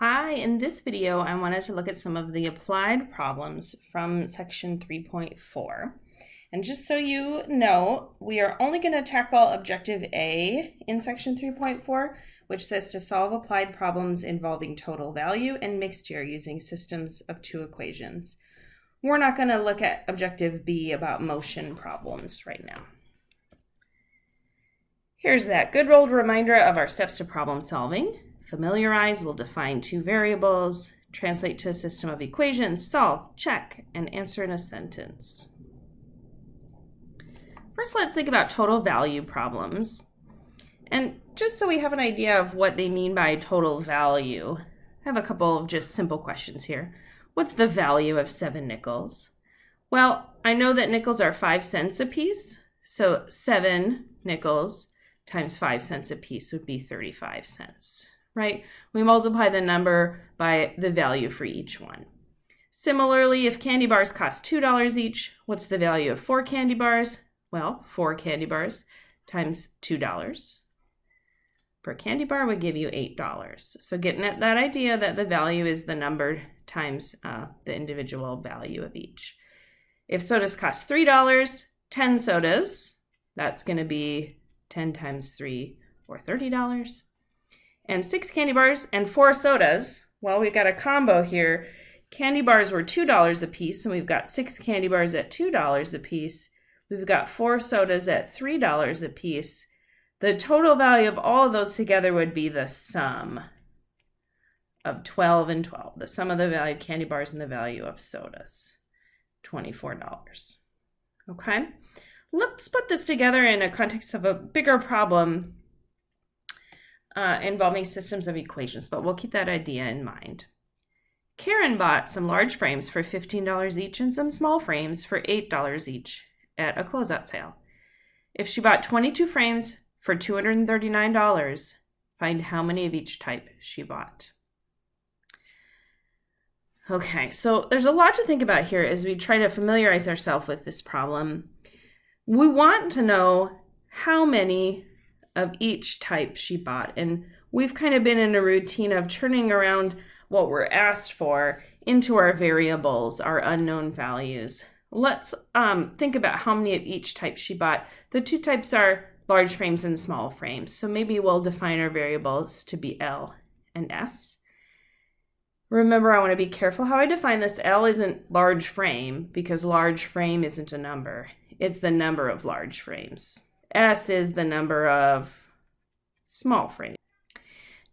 Hi, in this video, I wanted to look at some of the applied problems from section 3.4. And just so you know, we are only going to tackle objective A in section 3.4, which says to solve applied problems involving total value and mixture using systems of two equations. We're not going to look at objective B about motion problems right now. Here's that good old reminder of our steps to problem solving. Familiarize, we'll define two variables, translate to a system of equations, solve, check, and answer in a sentence. First, let's think about total value problems. And just so we have an idea of what they mean by total value, I have a couple of just simple questions here. What's the value of 7 nickels? Well, I know that nickels are 5 cents a piece, so 7 nickels times 5 cents a piece would be 35 cents. Right? We multiply the number by the value for each one. Similarly, if candy bars cost $2 each, what's the value of 4 candy bars? Well, 4 candy bars times $2 per candy bar would give you $8. So getting at that idea that the value is the number times the individual value of each. If sodas cost $3, 10 sodas, that's going to be 10 times 3 or $30. And 6 candy bars and 4 sodas, well, we've got a combo here. Candy bars were $2 a piece, and we've got 6 candy bars at $2 a piece. We've got 4 sodas at $3 a piece. The total value of all of those together would be the sum of 12 and 12, the sum of the value of candy bars and the value of sodas, $24. Okay, let's put this together in a context of a bigger problem involving systems of equations, but we'll keep that idea in mind. Karen bought some large frames for $15 each and some small frames for $8 each at a closeout sale. If she bought 22 frames for $239, find how many of each type she bought. Okay, so there's a lot to think about here as we try to familiarize ourselves with this problem. We want to know how many of each type she bought, and we've kind of been in a routine of turning around what we're asked for into our variables, our unknown values. Let's think about how many of each type she bought. The two types are large frames and small frames, so maybe we'll define our variables to be L and S. Remember, I want to be careful how I define this. L isn't large frame because large frame isn't a number. It's the number of large frames. S is the number of small frames.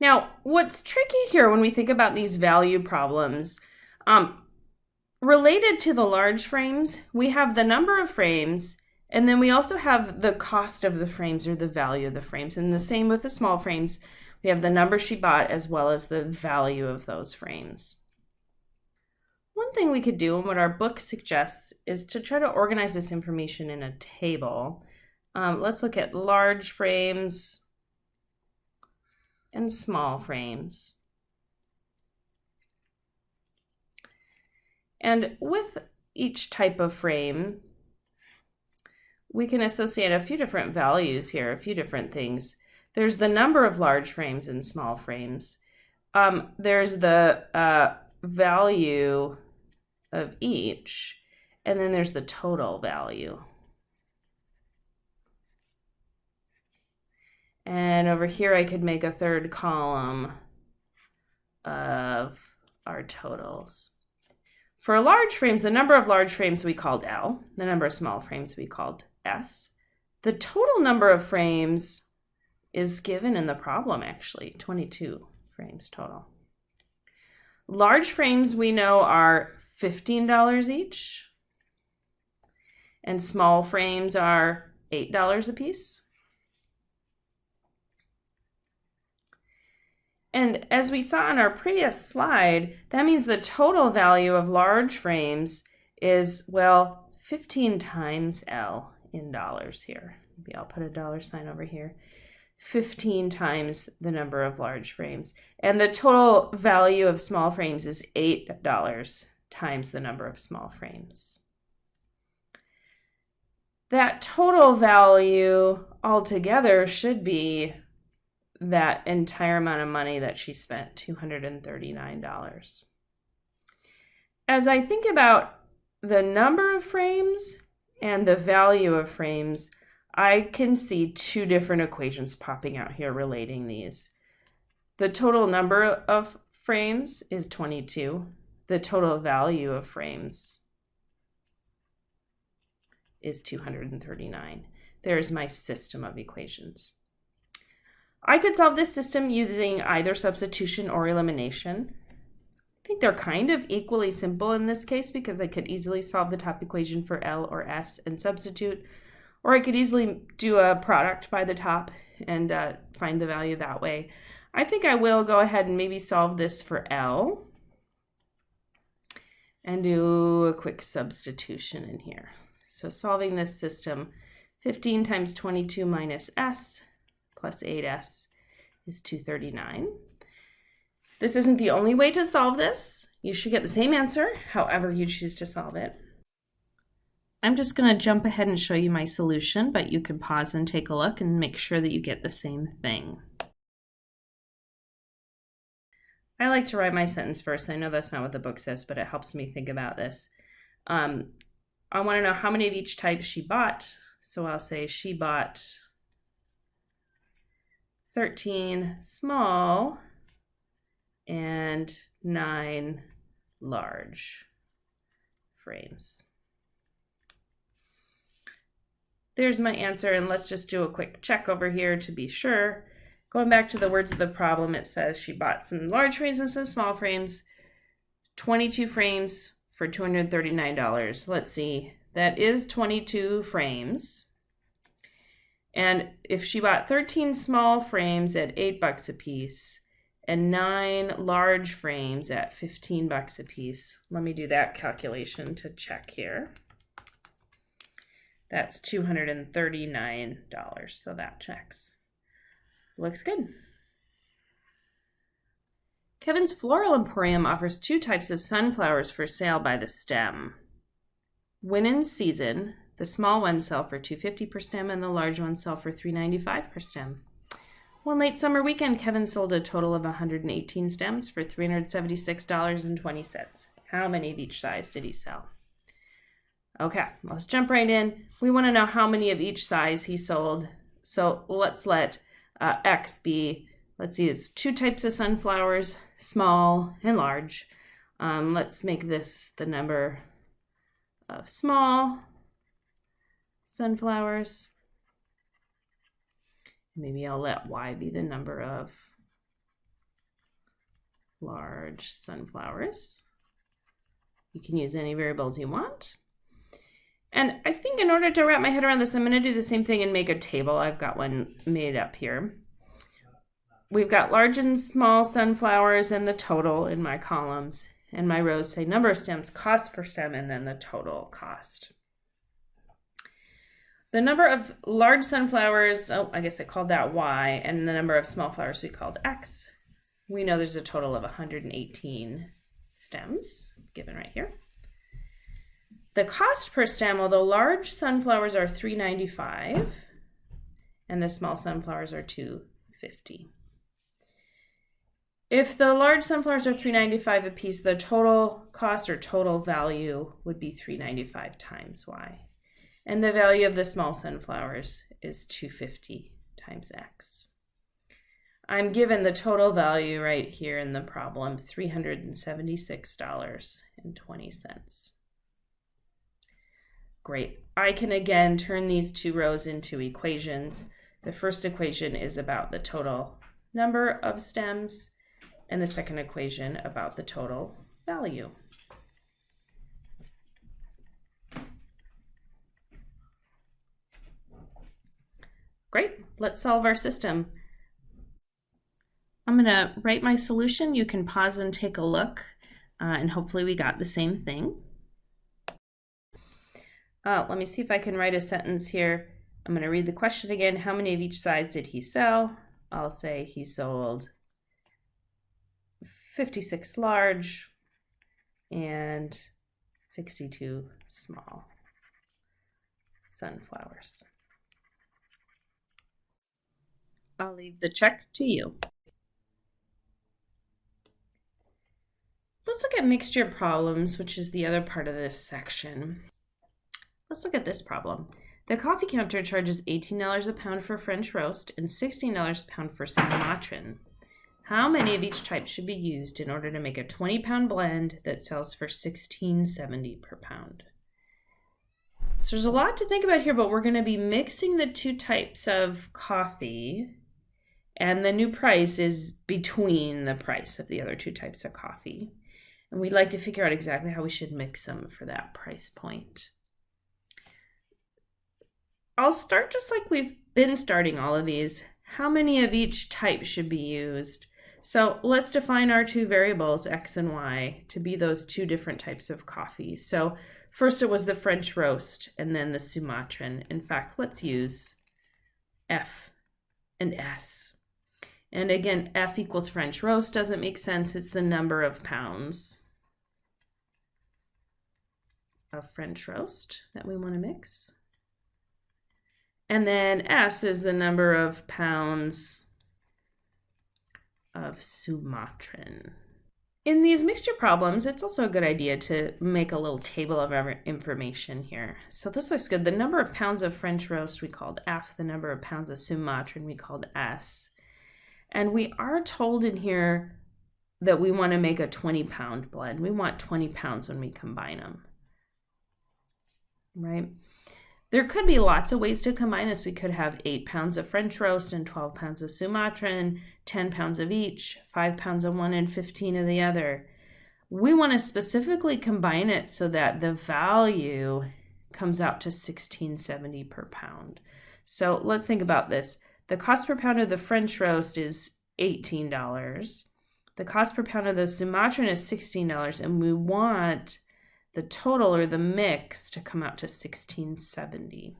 Now, what's tricky here when we think about these value problems, related to the large frames, we have the number of frames, and then we also have the cost of the frames or the value of the frames. And the same with the small frames. We have the number she bought as well as the value of those frames. One thing we could do, and what our book suggests, is to try to organize this information in a table. Let's look at large frames and small frames. And with each type of frame, we can associate a few different values here, a few different things. There's the number of large frames and small frames. There's the value of each, and then there's the total value. And over here, I could make a third column of our totals. For large frames, the number of large frames we called L, the number of small frames we called S. The total number of frames is given in the problem, actually, 22 frames total. Large frames we know are $15 each, and small frames are $8 a piece. And as we saw on our previous slide, that means the total value of large frames is, well, 15 times L in dollars here. Maybe I'll put a dollar sign over here. 15 times the number of large frames. And the total value of small frames is $8 times the number of small frames. That total value altogether should be that entire amount of money that she spent, $239. As I think about the number of frames and the value of frames, I can see two different equations popping out here relating these. The total number of frames is 22. The total value of frames is 239. There's my system of equations. I could solve this system using either substitution or elimination. I think they're kind of equally simple in this case because I could easily solve the top equation for L or S and substitute, or I could easily do a product by the top and find the value that way. I think I will go ahead and maybe solve this for L and do a quick substitution in here. So solving this system, 15 times 22 minus S plus 8S is 239. This isn't the only way to solve this. You should get the same answer, however you choose to solve it. I'm just going to jump ahead and show you my solution, but you can pause and take a look and make sure that you get the same thing. I like to write my sentence first. I know that's not what the book says, but it helps me think about this. I want to know how many of each type she bought. So I'll say she bought 13 small and 9 large frames. There's my answer, and let's just do a quick check over here to be sure. Going back to the words of the problem, it says she bought some large frames and some small frames, 22 frames for $239. Let's see, that is 22 frames. And if she bought 13 small frames at $8 a piece and 9 large frames at $15 a piece, let me do that calculation to check here. That's $239, so that checks. Looks good. Kevin's Floral Emporium offers 2 types of sunflowers for sale by the stem. When in season, the small ones sell for $2.50 per stem and the large ones sell for $3.95 per stem. One late summer weekend, Kevin sold a total of 118 stems for $376.20. How many of each size did he sell? Okay, let's jump right in. We want to know how many of each size he sold. So let's let X be, let's see, it's 2 types of sunflowers, small and large. Let's make this the number of small sunflowers. Maybe I'll let Y be the number of large sunflowers. You can use any variables you want. And I think in order to wrap my head around this, I'm going to do the same thing and make a table. I've got one made up here. We've got large and small sunflowers and the total in my columns. And my rows say number of stems, cost per stem, and then the total cost. The number of large sunflowers, I guess I called that Y, and the number of small flowers we called X. We know there's a total of 118 stems, given right here. The cost per stem, although large sunflowers are $3.95 and the small sunflowers are $2.50. If the large sunflowers are $3.95 a piece, the total cost or total value would be $3.95 times Y. And the value of the small sunflowers is $2.50 times X. I'm given the total value right here in the problem, $376.20. Great. I can again turn these 2 rows into equations. The first equation is about the total number of stems, and the second equation about the total value. Great. Let's solve our system. I'm going to write my solution. You can pause and take a look, and hopefully we got the same thing. Let me see if I can write a sentence here. I'm going to read the question again. How many of each size did he sell? I'll say he sold 56 large and 62 small sunflowers. I'll leave the check to you. Let's look at mixture problems, which is the other part of this section. Let's look at this problem. The coffee counter charges $18 a pound for French roast and $16 a pound for Sumatran. How many of each type should be used in order to make a 20-pound blend that sells for $16.70 per pound? So there's a lot to think about here, but we're going to be mixing the two types of coffee, and the new price is between the price of the other two types of coffee. And we'd like to figure out exactly how we should mix them for that price point. I'll start just like we've been starting all of these. How many of each type should be used? So let's define our two variables, X and Y, to be those two different types of coffee. So first it was the French roast and then the Sumatran. In fact, let's use F and S. And again, F equals French roast doesn't make sense. It's the number of pounds of French roast that we want to mix. And then S is the number of pounds of Sumatran. In these mixture problems, it's also a good idea to make a little table of information here. So this looks good. The number of pounds of French roast we called F, the number of pounds of Sumatran we called S. And we are told in here that we want to make a 20-pound blend. We want 20 pounds when we combine them, right? There could be lots of ways to combine this. We could have 8 pounds of French roast and 12 pounds of Sumatran, 10 pounds of each, 5 pounds of one and 15 of the other. We want to specifically combine it so that the value comes out to $16.70 per pound. So let's think about this. The cost per pound of the French roast is $18. The cost per pound of the Sumatran is $16, and we want the total or the mix to come out to $16.70.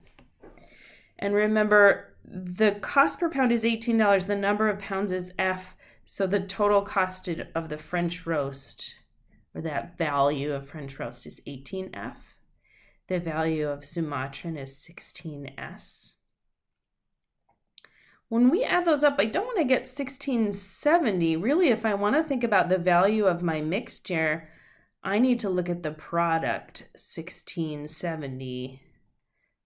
And remember, the cost per pound is $18. The number of pounds is F. So the total cost of the French roast, or that value of French roast, is 18F. The value of Sumatran is 16S. When we add those up, I don't want to get 1670. Really, if I want to think about the value of my mixture, I need to look at the product, 1670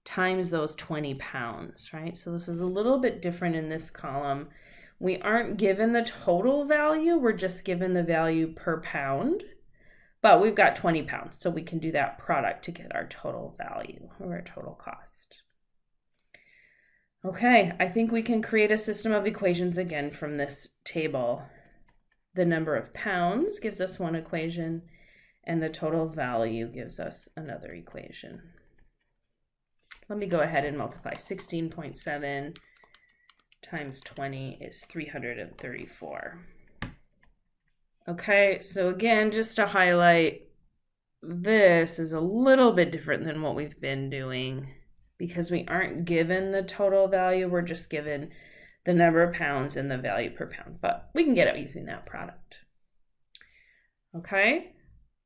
times those 20 pounds, right? So this is a little bit different in this column. We aren't given the total value, we're just given the value per pound, but we've got 20 pounds, so we can do that product to get our total value or our total cost. Okay, I think we can create a system of equations again from this table. The number of pounds gives us one equation, and the total value gives us another equation. Let me go ahead and multiply. 16.7 times 20 is 334. Okay, so again, just to highlight, this is a little bit different than what we've been doing because we aren't given the total value, we're just given the number of pounds and the value per pound, but we can get it using that product. Okay,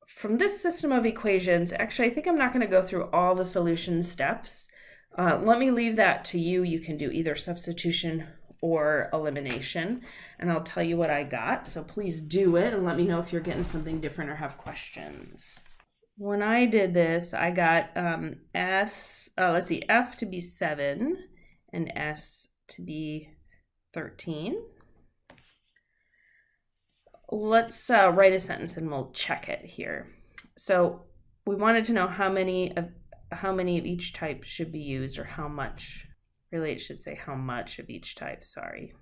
from this system of equations, actually I think I'm not going to go through all the solution steps. Let me leave that to you. You can do either substitution or elimination, and I'll tell you what I got, so please do it and let me know if you're getting something different or have questions. When I did this, I got F to be 7 and S to be 13. Let's write a sentence and we'll check it here. So we wanted to know how many of each type should be used, or how much. Really, it should say how much of each type, sorry.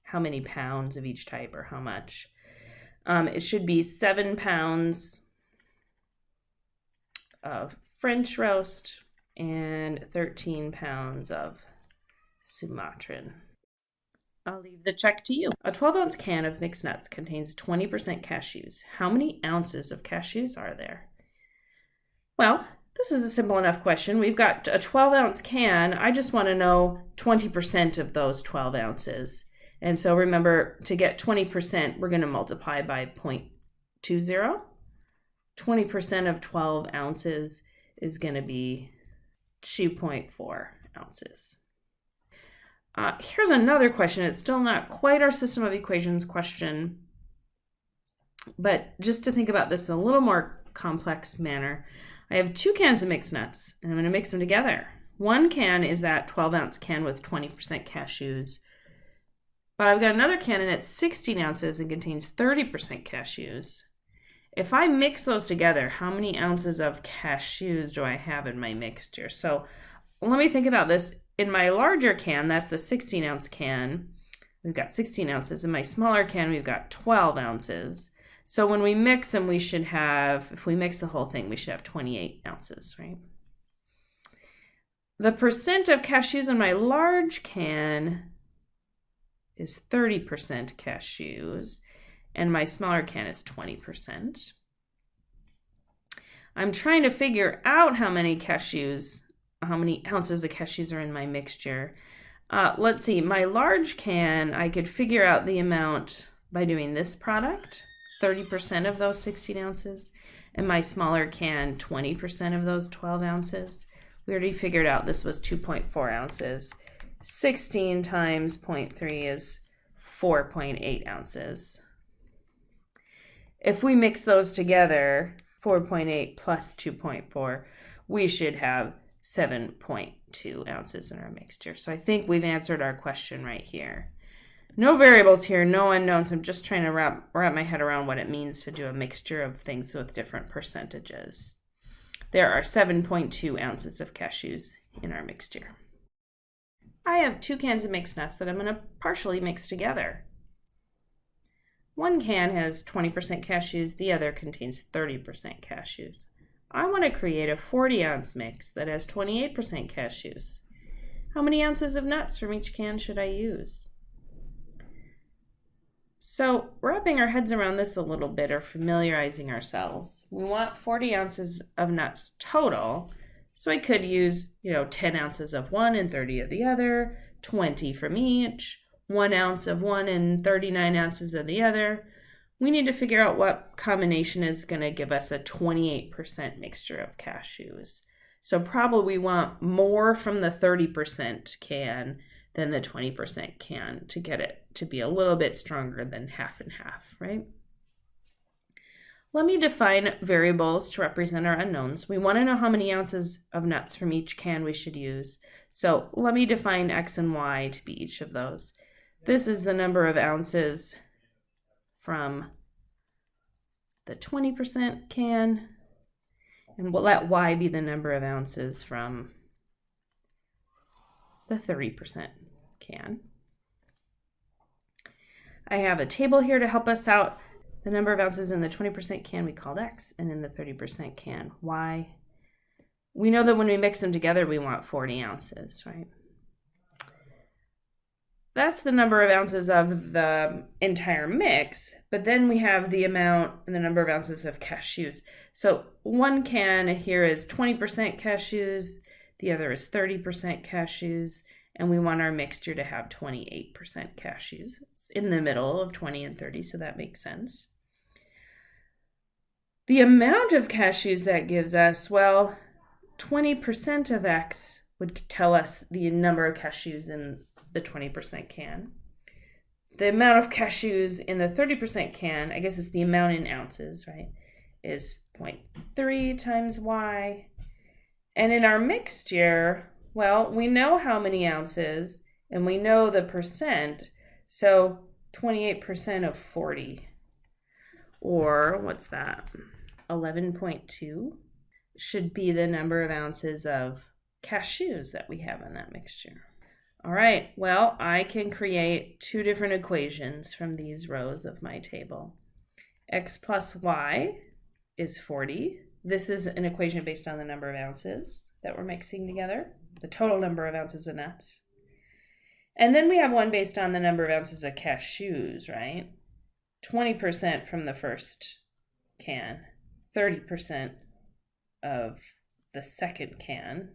How many pounds of each type, or how much. It should be 7 pounds of French roast and 13 pounds of Sumatran. I'll leave the check to you. A 12-ounce can of mixed nuts contains 20% cashews. How many ounces of cashews are there? Well, this is a simple enough question. We've got a 12-ounce can. I just want to know 20% of those 12 ounces. And so remember, to get 20%, we're going to multiply by 0.20. 20% of 12 ounces is going to be 2.4 ounces. Here's another question. It's still not quite our system of equations question, but just to think about this in a little more complex manner, I have 2 cans of mixed nuts, and I'm going to mix them together. One can is that 12-ounce can with 20% cashews, but I've got another can and it's 16 ounces and contains 30% cashews. If I mix those together, how many ounces of cashews do I have in my mixture? So let me think about this. In my larger can, that's the 16-ounce can, we've got 16 ounces. In my smaller can, we've got 12 ounces. So when we mix them, we should have, if we mix the whole thing, we should have 28 ounces, right? The percent of cashews in my large can is 30% cashews, and my smaller can is 20%. I'm trying to figure out how many ounces of cashews are in my mixture. Let's see, my large can, I could figure out the amount by doing this product, 30% of those 16 ounces, and my smaller can, 20% of those 12 ounces. We already figured out this was 2.4 ounces. 16 times 0.3 is 4.8 ounces. If we mix those together, 4.8 plus 2.4, we should have 7.2 ounces in our mixture. So I think we've answered our question right here. No variables here, no unknowns. I'm just trying to wrap my head around what it means to do a mixture of things with different percentages. There are 7.2 ounces of cashews in our mixture. I have 2 cans of mixed nuts that I'm going to partially mix together. One can has 20% cashews, the other contains 30% cashews. I want to create a 40-ounce mix that has 28% cashews. How many ounces of nuts from each can should I use? So wrapping our heads around this a little bit, or familiarizing ourselves, we want 40 ounces of nuts total. So I could use, 10 ounces of one and 30 of the other, 20 from each, 1 ounce of one and 39 ounces of the other. We need to figure out what combination is going to give us a 28% mixture of cashews. So probably we want more from the 30% can than the 20% can to get it to be a little bit stronger than half and half, right? Let me define variables to represent our unknowns. We want to know how many ounces of nuts from each can we should use. So let me define X and Y to be each of those. This is the number of ounces from the 20% can, and we'll let Y be the number of ounces from the 30% can. I have a table here to help us out. The number of ounces in the 20% can we called X, and in the 30% can Y. We know that when we mix them together, we want 40 ounces, right? That's the number of ounces of the entire mix, but then we have the amount and the number of ounces of cashews. So one can here is 20% cashews, the other is 30% cashews, and we want our mixture to have 28% cashews. It's in the middle of 20 and 30, so that makes sense. The amount of cashews that gives us, well, 20% of X would tell us the number of cashews in the 20% can. The amount of cashews in the 30% can, I guess it's the amount in ounces, right, is 0.3 times Y. And in our mixture, well, we know how many ounces and we know the percent, so 28% of 40, or what's that, 11.2 should be the number of ounces of cashews that we have in that mixture. All right, well, I can create two different equations from these rows of my table. X plus Y is 40. This is an equation based on the number of ounces that we're mixing together, the total number of ounces of nuts. And then we have one based on the number of ounces of cashews, right? 20% from the first can, 30% of the second can,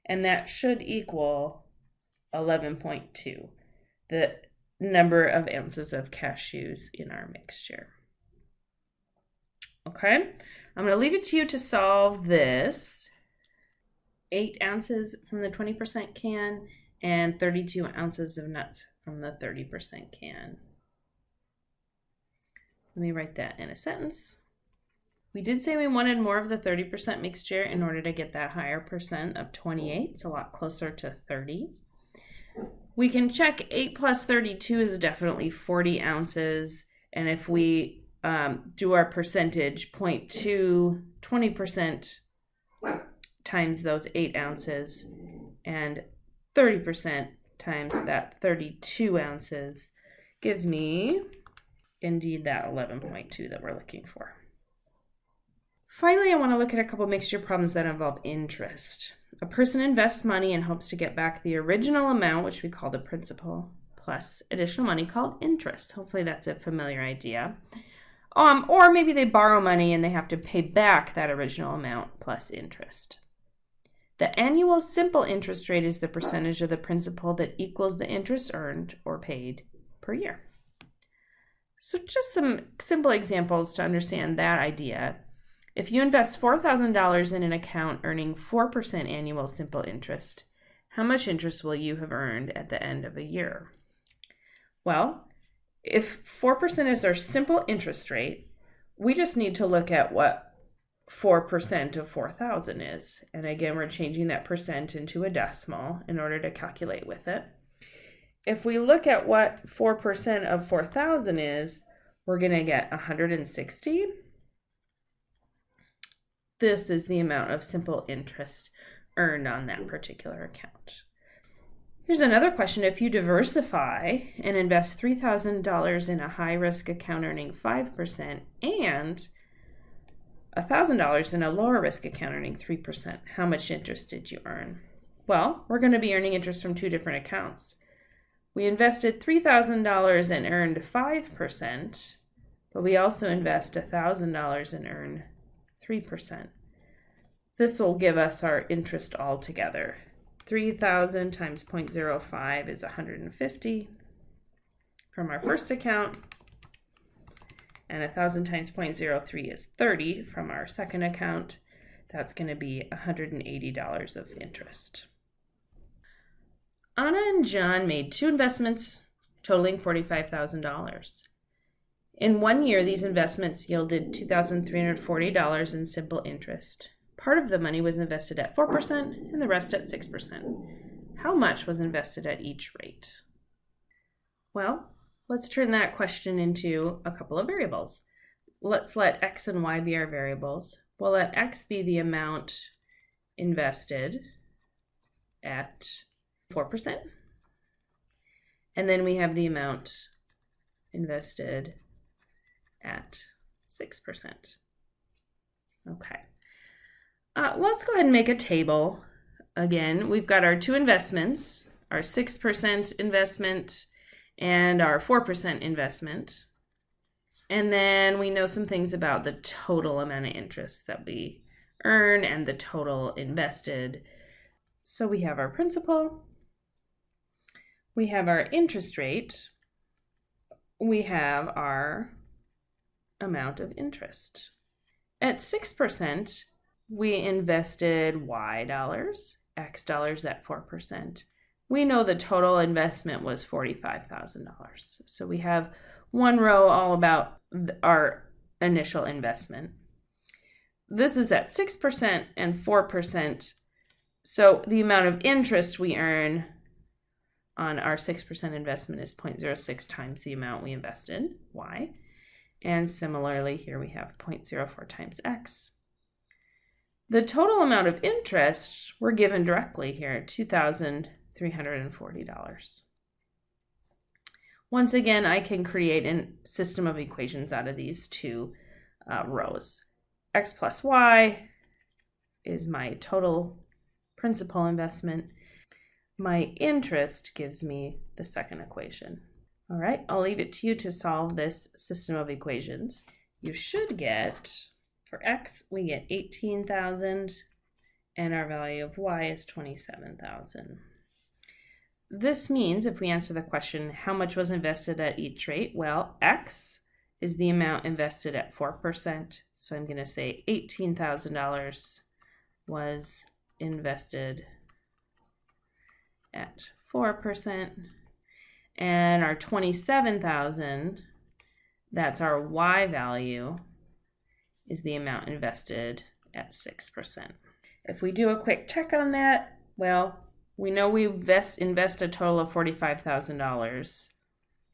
and that should equal 11.2, the number of ounces of cashews in our mixture. Okay, I'm going to leave it to you to solve this. 8 ounces from the 20% can and 32 ounces of nuts from the 30% can. Let me write that in a sentence. We did say we wanted more of the 30% mixture in order to get that higher percent of 28. It's a lot closer to 30. We can check 8 plus 32 is definitely 40 ounces. And if we do our percentage, 0.2, 20% times those 8 ounces, and 30% times that 32 ounces gives me indeed that 11.2 that we're looking for. Finally, I want to look at a couple mixture problems that involve interest. A person invests money and hopes to get back the original amount, which we call the principal, plus additional money called interest. Hopefully that's a familiar idea. Or maybe they borrow money and they have to pay back that original amount plus interest. The annual simple interest rate is the percentage of the principal that equals the interest earned or paid per year. So just some simple examples to understand that idea. If you invest $4,000 in an account earning 4% annual simple interest, how much interest will you have earned at the end of a year? Well, if 4% is our simple interest rate, we just need to look at what 4% of 4,000 is. And again, we're changing that percent into a decimal in order to calculate with it. If we look at what 4% of 4,000 is, we're going to get 160. This is the amount of simple interest earned on that particular account. Here's another question. If you diversify and invest $3,000 in a high-risk account earning 5% and $1,000 in a lower-risk account earning 3%, how much interest did you earn? Well, we're going to be earning interest from two different accounts. We invested $3,000 and earned 5%, but we also invest $1,000 and earn 3%. This will give us our interest all together. 3,000 times 0.05 is 150 from our first account, and 1,000 times 0.03 is 30 from our second account. That's going to be $180 of interest. Anna and John made two investments totaling $45,000. In 1 year, these investments yielded $2,340 in simple interest. Part of the money was invested at 4% and the rest at 6%. How much was invested at each rate? Well, let's turn that question into a couple of variables. Let's let x and y be our variables. We'll let x be the amount invested at 4%. And then we have the amount invested at 6%. Okay. Let's go ahead and make a table. Again, we've got our two investments, our 6% investment and our 4% investment. And then we know some things about the total amount of interest that we earn and the total invested. So we have our principal, we have our interest rate, we have our amount of interest. At 6%, we invested Y dollars, X dollars at 4%. We know the total investment was $45,000. So we have one row all about our initial investment. This is at 6% and 4%. So the amount of interest we earn on our 6% investment is 0.06 times the amount we invested, Y. And similarly, here we have 0.04 times X. The total amount of interest we're given directly here, $2,340. Once again, I can create a system of equations out of these two rows. X plus Y is my total principal investment. My interest gives me the second equation. All right, I'll leave it to you to solve this system of equations. You should get, for X, we get 18,000, and our value of Y is 27,000. This means if we answer the question, how much was invested at each rate? Well, X is the amount invested at 4%. So I'm going to say $18,000 was invested at 4%. And our 27,000, that's our Y value, is the amount invested at 6%. If we do a quick check on that, well, we know we invest a total of $45,000.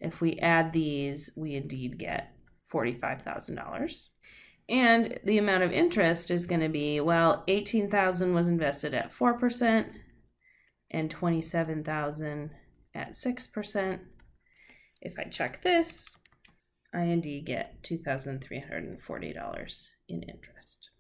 If we add these, we indeed get $45,000. And the amount of interest is going to be, well, 18,000 was invested at 4% and 27,000 at 6%. If I check this, I indeed get $2,340 in interest.